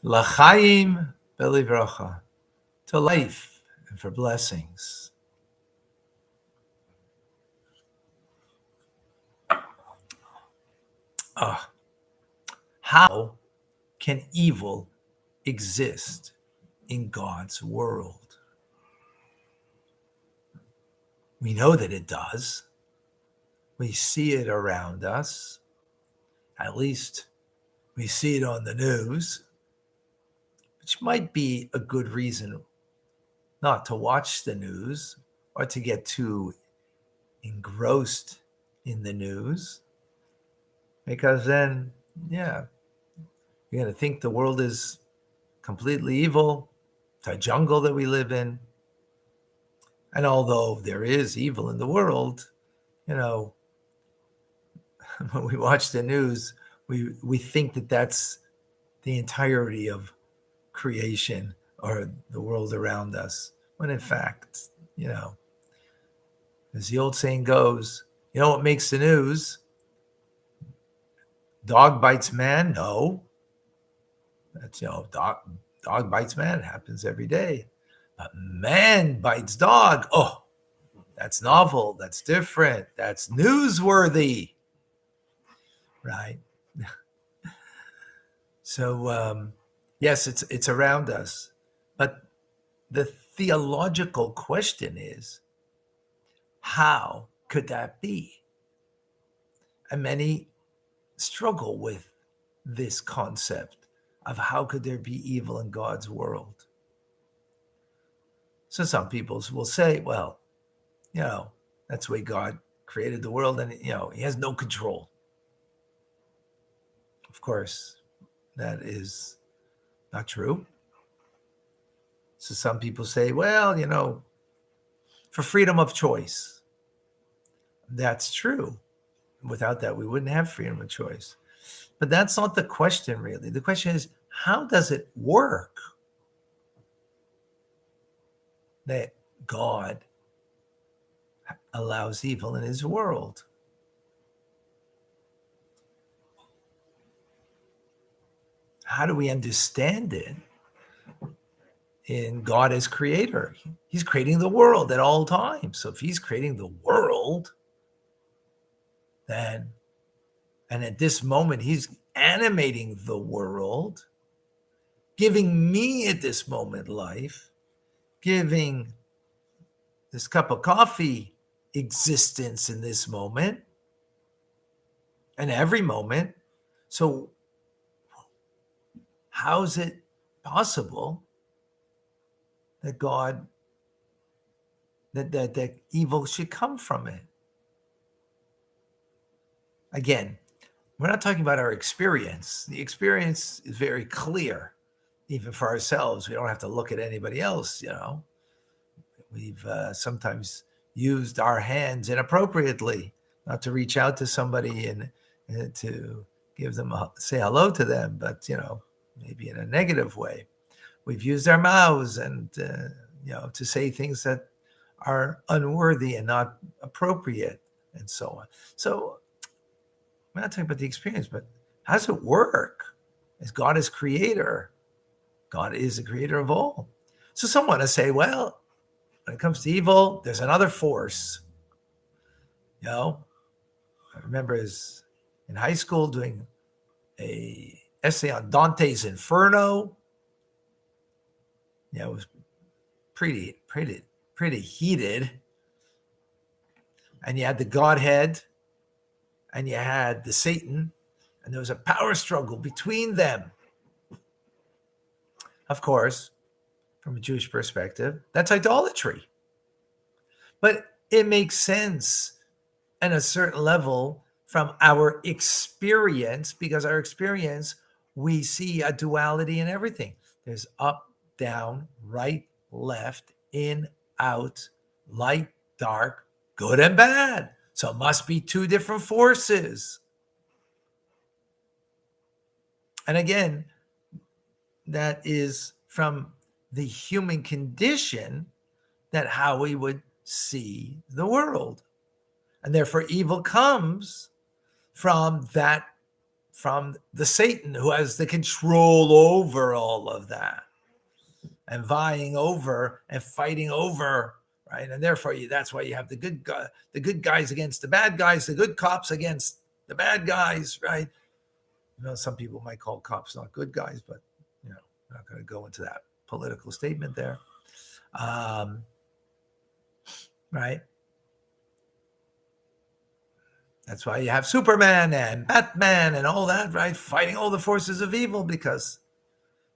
L'chaim belivrocha, to life and for blessings. How can evil exist in God's world? We know that it does. We see it around us. At least we see it on the news, which might be a good reason not to watch the news or to get too engrossed in the news, because then, you're going to think the world is completely evil, it's a jungle that we live in. And although there is evil in the world, when we watch the news, we think that that's the entirety of creation or the world around us, when in fact, as the old saying goes, what makes the news? Dog bites man? No. That's, dog bites man. It happens every day. But man bites dog. Oh, that's novel. That's different. That's newsworthy. Right? So, yes, it's around us. But the theological question is, how could that be? And many struggle with this concept of how could there be evil in God's world. So some people will say, well, that's the way God created the world, and he has no control. Of course, that is not true. So some people say, well, for freedom of choice. That's true. Without that, we wouldn't have freedom of choice. But that's not the question, really. The question is, how does it work that God allows evil in his world? How do we understand it in God as creator? He's creating the world at all times. So if he's creating the world, then, and at this moment, he's animating the world, giving me at this moment life, giving this cup of coffee existence in this moment and every moment. So how is it possible that God, that evil should come from it? Again, we're not talking about our experience. The experience is very clear, even for ourselves. We don't have to look at anybody else, We've sometimes used our hands inappropriately, not to reach out to somebody and to give them, say hello to them, but, maybe in a negative way. We've used our mouths and, to say things that are unworthy and not appropriate and so on. So we're not talking about the experience, but how does it work? As God is creator, God is the creator of all. So some want to say, well, when it comes to evil, there's another force. I remember in high school doing a essay on Dante's Inferno. It was pretty heated. And you had the Godhead and you had the Satan, and there was a power struggle between them. Of course, from a Jewish perspective, that's idolatry. But it makes sense at a certain level from our experience, because our experience, we see a duality in everything. There's up, down, right, left, in, out, light, dark, good and bad. So it must be two different forces. And again, that is from the human condition, that how we would see the world. And therefore evil comes from that from the Satan who has the control over all of that and vying over and fighting over, right? And therefore, that's why you have the good guys against the bad guys, the good cops against the bad guys, right? Some people might call cops not good guys, but I'm not going to go into that political statement there, right? That's why you have Superman and Batman and all that, right? Fighting all the forces of evil, because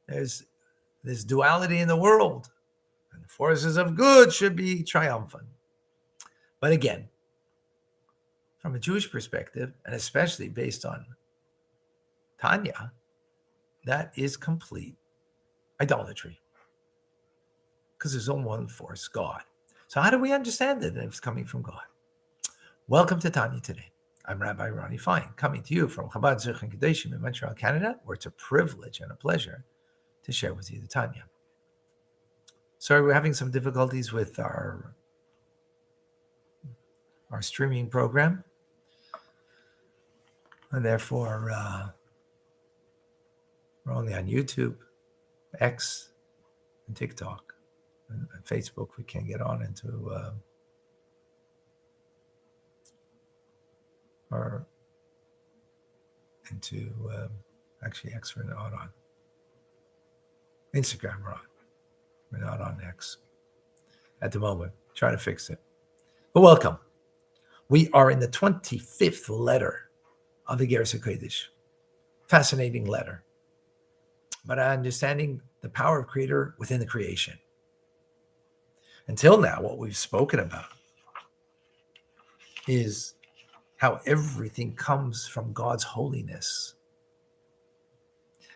there's this duality in the world, and the forces of good should be triumphant. But again, from a Jewish perspective, and especially based on Tanya, that is complete idolatry, because there's only one force, God. So how do we understand it if it's coming from God? Welcome to Tanya Today. I'm Rabbi Ronnie, coming to you from Chabad Zurich and Kadeshim in Montreal, Canada, where it's a privilege and a pleasure to share with you the Tanya. Sorry, we're having some difficulties with our streaming program, and therefore we're only on YouTube, X, and TikTok, and Facebook. We can't get on into actually X we're not on. Instagram we're on. We're not on X at the moment. Trying to fix it. But welcome. We are in the 25th letter of the Geras HaKodesh. Fascinating letter. But understanding the power of Creator within the creation. Until now, what we've spoken about is how everything comes from God's holiness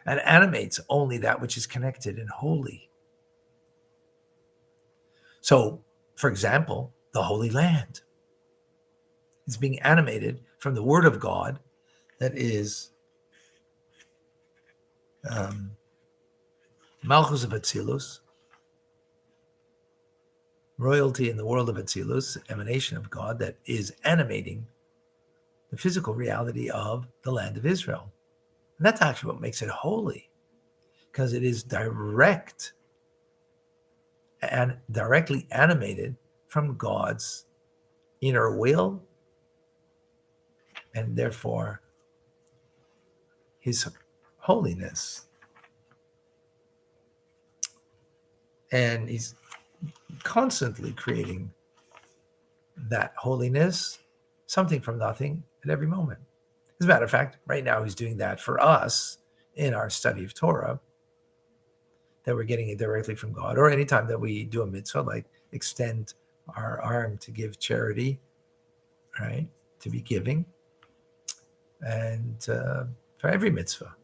and animates only that which is connected and holy. So, for example, the Holy Land is being animated from the Word of God that is Malchus of Atzilus, royalty in the world of Atzilus, emanation of God that is animating the physical reality of the land of Israel. And that's actually what makes it holy, because it is direct and directly animated from God's inner will, and therefore his holiness. And he's constantly creating that holiness, something from nothing, at every moment. As a matter of fact, right now he's doing that for us in our study of Torah, that we're getting it directly from God, or anytime that we do a mitzvah, like extend our arm to give charity, right? To be giving. And for every mitzvah,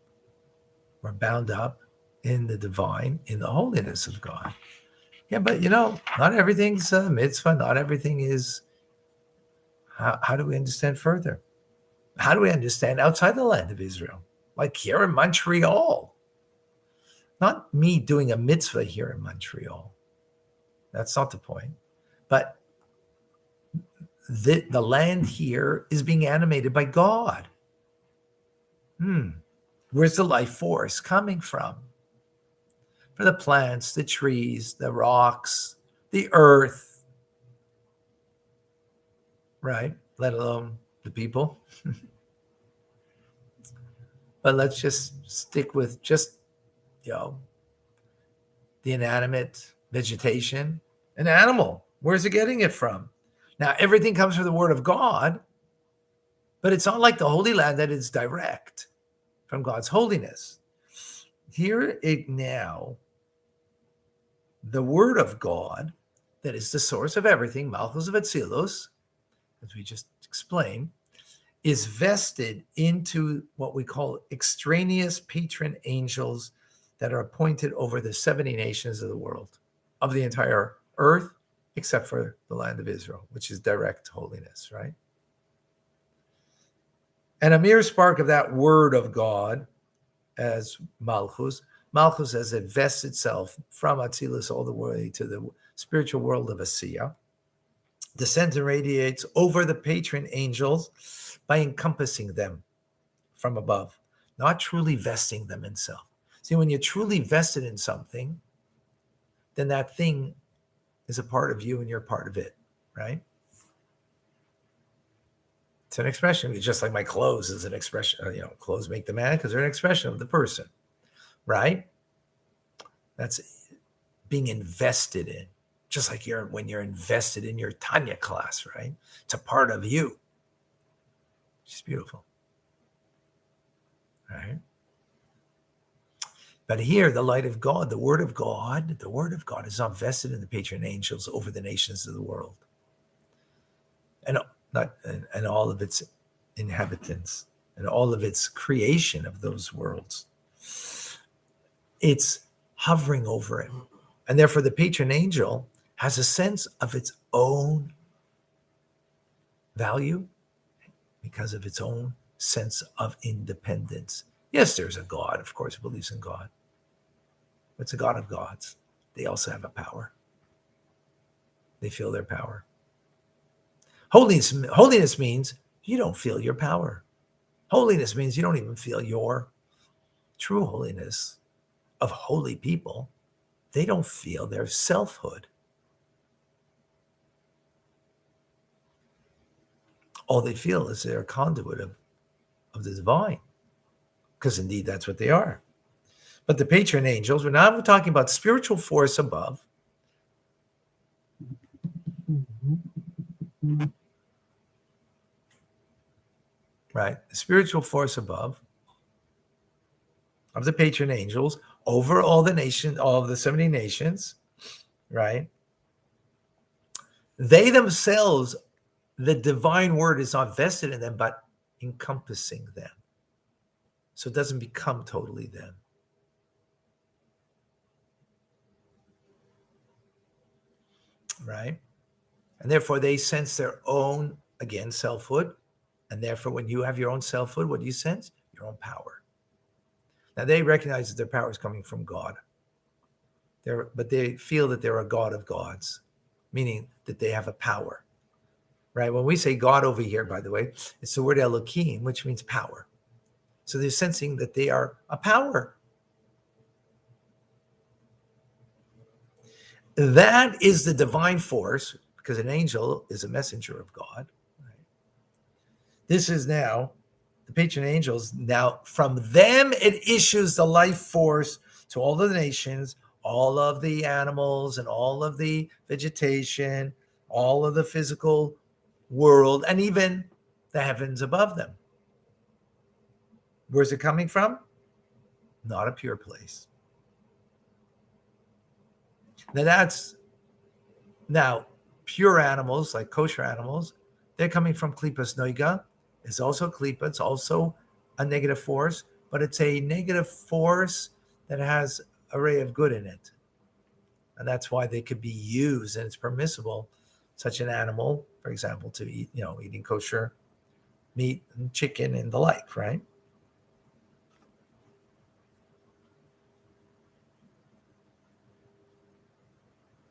we're bound up in the divine, in the holiness of God. Yeah, but not everything's a mitzvah. Not everything is. How do we understand further? How do we understand outside the land of Israel? Like here in Montreal. Not me doing a mitzvah here in Montreal. That's not the point. But the land here is being animated by God. Where's the life force coming from? For the plants, the trees, the rocks, the earth, right? Let alone the people. But let's just stick with just, the inanimate vegetation. An animal, where's it getting it from? Now, everything comes from the Word of God, but it's not like the Holy Land that is direct from God's holiness. Here it now, the Word of God, that is the source of everything, Malchus of Atzilus, as we just explained, is vested into what we call extraneous patron angels that are appointed over the 70 nations of the world, of the entire earth, except for the land of Israel, which is direct holiness, right? And a mere spark of that Word of God as Malchus as it vests itself from Atzilus all the way to the spiritual world of Asiya, descends and radiates over the patron angels by encompassing them from above, not truly vesting them in self. See, when you're truly vested in something, then that thing is a part of you and you're part of it, right? It's an expression. It's just like my clothes is an expression. Clothes make the man because they're an expression of the person, right? That's being invested in. Just like when you're invested in your Tanya class, right? It's a part of you. It's beautiful, right? But here, the light of God, the word of God is not vested in the patron angels over the nations of the world, and all of its inhabitants and all of its creation of those worlds. It's hovering over it, and therefore the patron angel has a sense of its own value because of its own sense of independence. Yes, there's a God, of course, who believes in God. But it's a God of gods. They also have a power. They feel their power. Holiness means you don't feel your power. Holiness means you don't even feel your true holiness. Of holy people, they don't feel their selfhood. All they feel is they're a conduit of the divine, because indeed that's what they are. But the patron angels, we're talking about spiritual force above. Right? The spiritual force above of the patron angels over all the nations, all of the 70 nations, right? They themselves, the divine word is not vested in them, but encompassing them. So it doesn't become totally them. Right? And therefore they sense their own, again, selfhood. And therefore when you have your own selfhood, what do you sense? Your own power. Now they recognize that their power is coming from God. But they feel that they're a God of gods, meaning that they have a power. Right? When we say God over here, by the way, it's the word Elohim, which means power. So they're sensing that they are a power. That is the divine force, because an angel is a messenger of God. Right? This is now the patron angels. Now from them it issues the life force to all of the nations, all of the animals and all of the vegetation, all of the physical world, and even the heavens above them. Where's it coming from? Not a pure place. Now pure animals, like kosher animals, they're coming from klipas noiga. It's also klipa. It's also a negative force, but it's a negative force that has a ray of good in it. And that's why they could be used, and it's permissible, such an animal, for example, to eat, eating kosher meat and chicken and the like, right?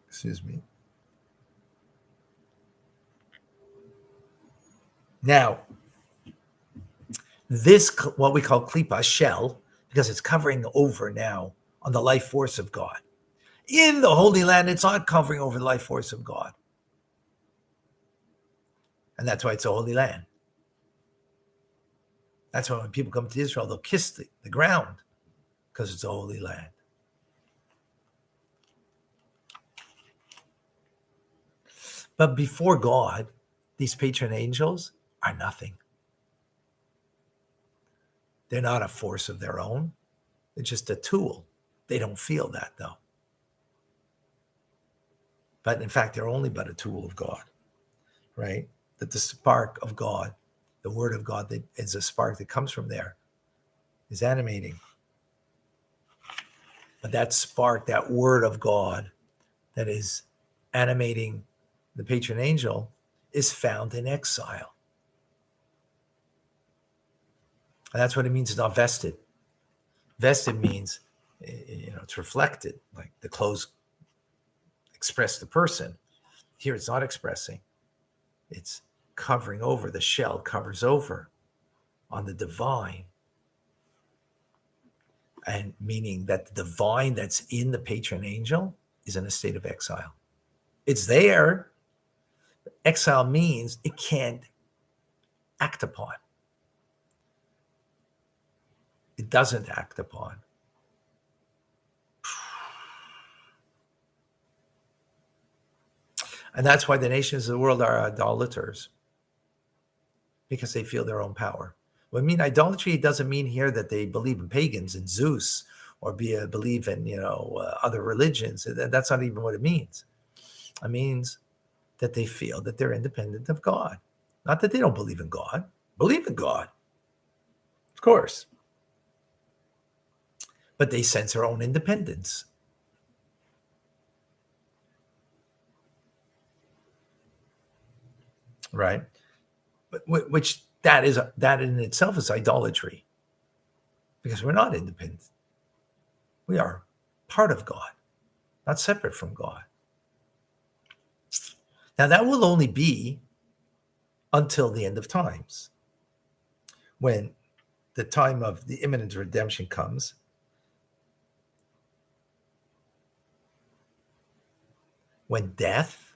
Excuse me. Now, this, what we call klipa, shell, because it's covering over now on the life force of God. In the Holy Land, it's not covering over the life force of God. And that's why it's a holy land. That's why when people come to Israel, they'll kiss the ground, because it's a holy land. But before God, these patron angels are nothing. They're not a force of their own. They're just a tool. They don't feel that, though. But in fact, they're only but a tool of God, right? That the spark of God, the word of God, that is a spark that comes from there, is animating. But that spark, that word of God that is animating the patron angel, is found in exile. And that's what it means it's not vested. Vested means, it's reflected, like the clothes express the person. Here it's not expressing. It's covering over. The shell covers over on the divine. And meaning that the divine that's in the patron angel is in a state of exile. It's there. Exile means it can't act upon. It doesn't act upon. And that's why the nations of the world are idolaters, because they feel their own power. Well, I mean, idolatry doesn't mean here that they believe in pagans and Zeus or believe in, other religions. That's not even what it means. It means that they feel that they're independent of God. Not that they don't believe in God. Believe in God, of course. But they sense their own independence. Right? Which that in itself is idolatry, because we're not independent. We are part of God, not separate from God. Now that will only be until the end of times, when the time of the imminent redemption comes, when death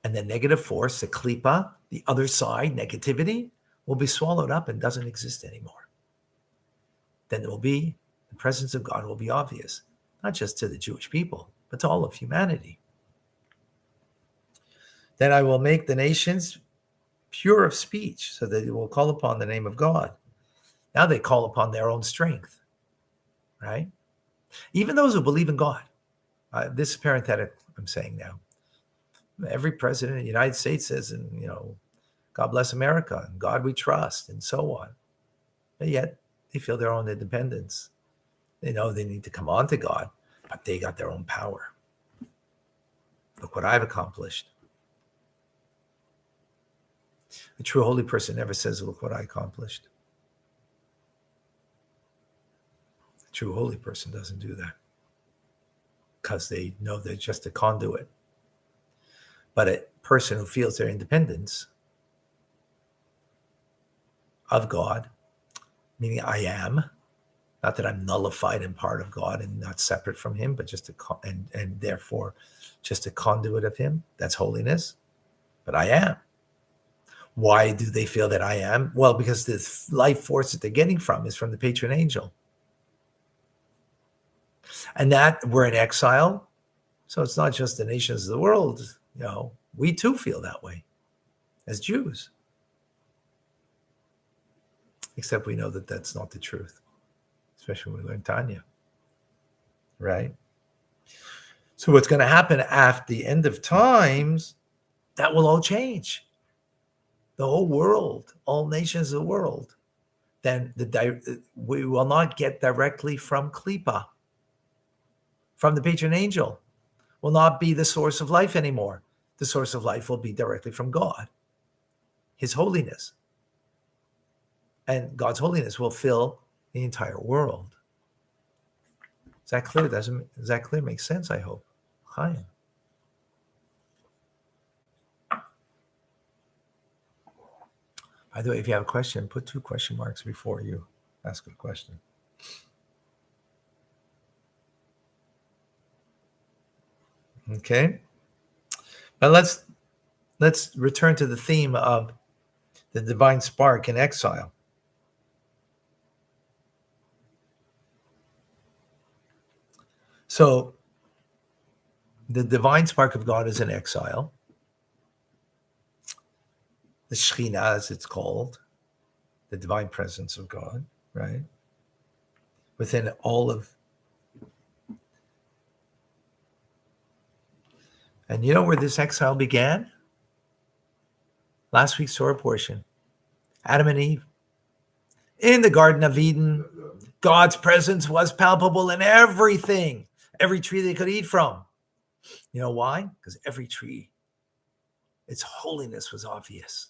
and the negative force, the klipa, the other side, negativity, will be swallowed up and doesn't exist anymore. Then there will be, the presence of God will be obvious, not just to the Jewish people, but to all of humanity. Then I will make the nations pure of speech, so that they will call upon the name of God. Now they call upon their own strength, right? Even those who believe in God. This is parenthetic, I'm saying now. Every president of the United States says, and God bless America, and God we trust, and so on. But yet they feel their own independence. They know they need to come on to God, but they got their own power. Look what I've accomplished. A true holy person never says, look what I accomplished. A true holy person doesn't do that, because they know they're just a conduit. But a person who feels their independence of God, meaning I am, not that I'm nullified and part of God and not separate from him, but just and therefore just a conduit of him, that's holiness. But I am. Why do they feel that I am? Well, because the life force that they're getting from is from the patron angel. And that we're in exile. So it's not just the nations of the world. We too feel that way as Jews. Except we know that that's not the truth, especially when we learn Tanya, right? So what's going to happen after the end of times, that will all change. The whole world, all nations of the world, then we will not get directly from Klipa, from the patron angel, will not be the source of life anymore. The source of life will be directly from God, his holiness. And God's holiness will fill the entire world. Is that clear? Does that clear? Make sense, I hope. Hi. By the way, if you have a question, put 2 question marks before you ask a question. Okay. But let's return to the theme of the divine spark in exile. So the divine spark of God is in exile. The Shekhinah, as it's called, the divine presence of God, right? Within all of. And you know where this exile began? Last week's Torah portion. Adam and Eve. In the Garden of Eden, God's presence was palpable in everything. Every tree they could eat from. You know why? Because every tree, its holiness was obvious.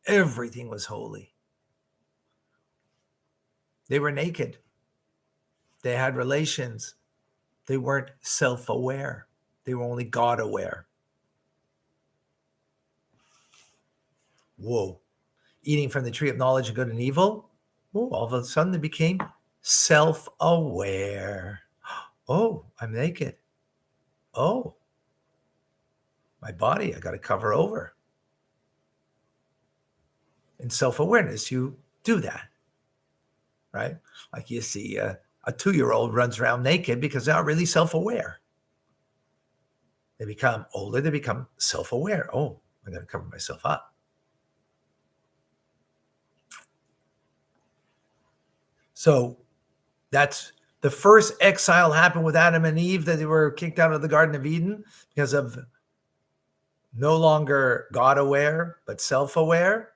Everything was holy. They were naked. They had relations. They weren't self-aware. They were only God-aware. Whoa. Eating from the tree of knowledge of good and evil. Whoa, all of a sudden they became self-aware. Oh, I'm naked. Oh, my body, I got to cover over. In self-awareness, you do that, right? Like you see a 2-year-old runs around naked because they're not really self-aware. They become older, they become self-aware. Oh, I'm going to cover myself up. So that's the first exile happened with Adam and Eve, that they were kicked out of the Garden of Eden because of no longer God aware, but self-aware.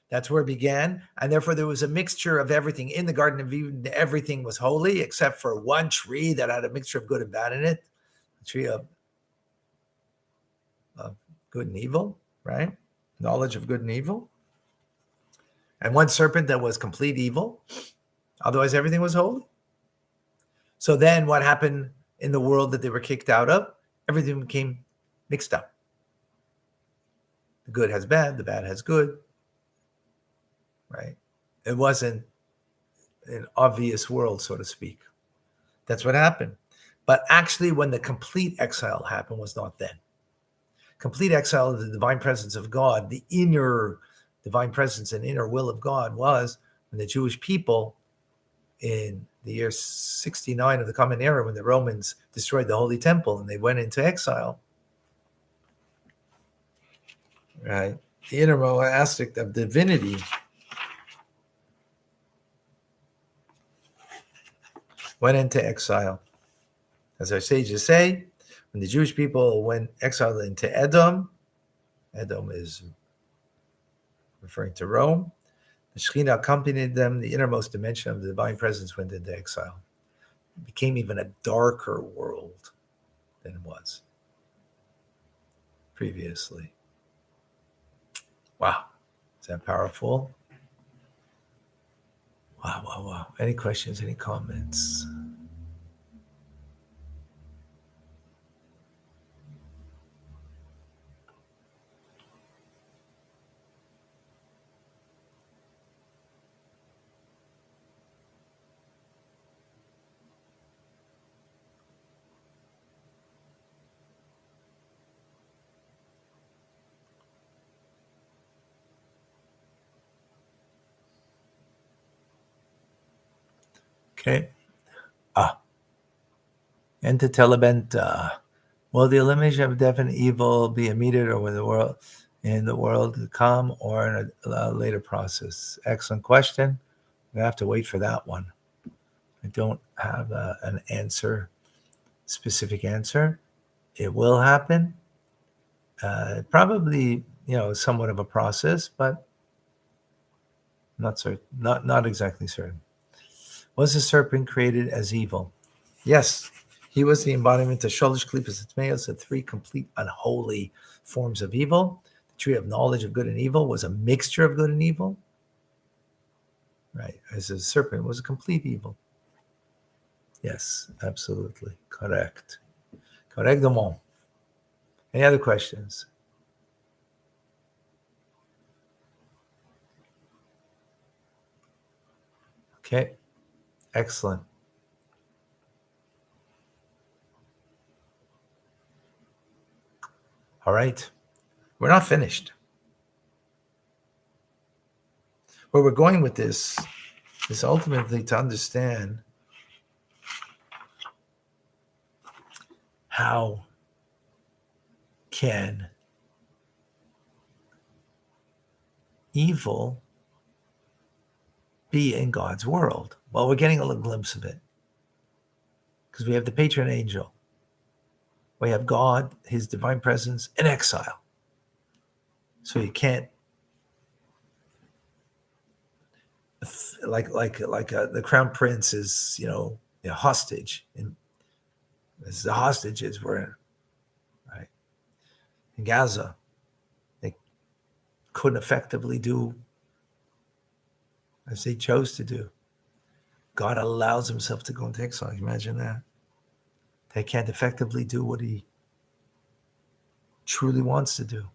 That's where it began. And therefore there was a mixture of everything in the Garden of Eden. Everything was holy except for one tree that had a mixture of good and bad in it. The tree of good and evil, right? Knowledge of good and evil. And one serpent that was complete evil. Otherwise, everything was holy. So then what happened in the world that they were kicked out of? Everything became mixed up. The good has bad, the bad has good, right? It wasn't an obvious world, so to speak. That's what happened. But actually, when the complete exile happened was not then. Complete exile of the divine presence of God, the inner divine presence and inner will of God, was when the Jewish people in the year 69 of the Common Era, when the Romans destroyed the Holy Temple and they went into exile, right? The innermost aspect of divinity went into exile. As our sages say, when the Jewish people went exiled into Edom is referring to Rome, the Shekhinah accompanied them, the innermost dimension of the divine presence went into exile. It became even a darker world than it was previously. Wow. Is that powerful? Wow. Any questions, any comments? Okay. And to Telebent, will the elimination of definite evil be immediate, or will the world come, or in a later process? Excellent question. We have to wait for that one. I don't have an answer, specific answer. It will happen. Probably, somewhat of a process, but not certain. Not exactly certain. Was the serpent created as evil? Yes, he was the embodiment of Sholosh Klipas Atmeos, the 3 complete unholy forms of evil. The tree of knowledge of good and evil was a mixture of good and evil. Right, as a serpent was a complete evil. Yes, absolutely. Correct. Correctement. Any other questions? Okay, excellent. All right, we're not finished. Where we're going with this is ultimately to understand how can evil be in God's world? Well, we're getting a little glimpse of it because we have the patron angel. We have God, his divine presence, in exile. So you can't, the crown prince is, a hostage, and as the hostages were, right, in Gaza, they couldn't effectively do as they chose to do. God allows himself to go into exile. Imagine that. They can't effectively do what he truly wants to do.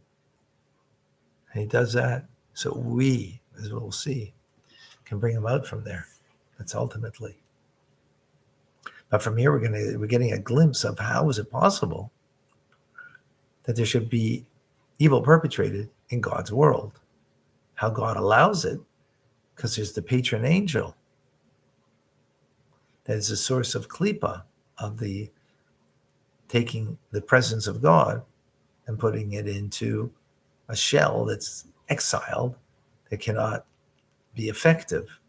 And he does that so we, as we'll see, can bring him out from there. That's ultimately. But from here, we're getting a glimpse of how is it possible that there should be evil perpetrated in God's world. How God allows it, because there's the patron angel that is the source of klipa, of the taking the presence of God and putting it into a shell that's exiled, that cannot be effective.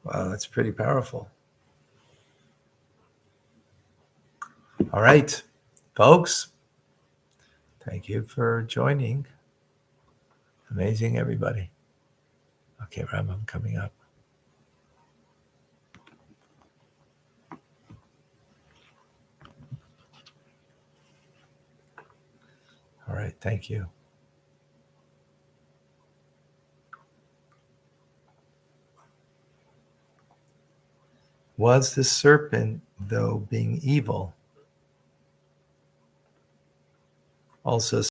Wow, that's pretty powerful. All right, folks, thank you for joining. Amazing, everybody. Okay, Rabbi, I'm coming up. All right, thank you. Was the serpent, though being evil, also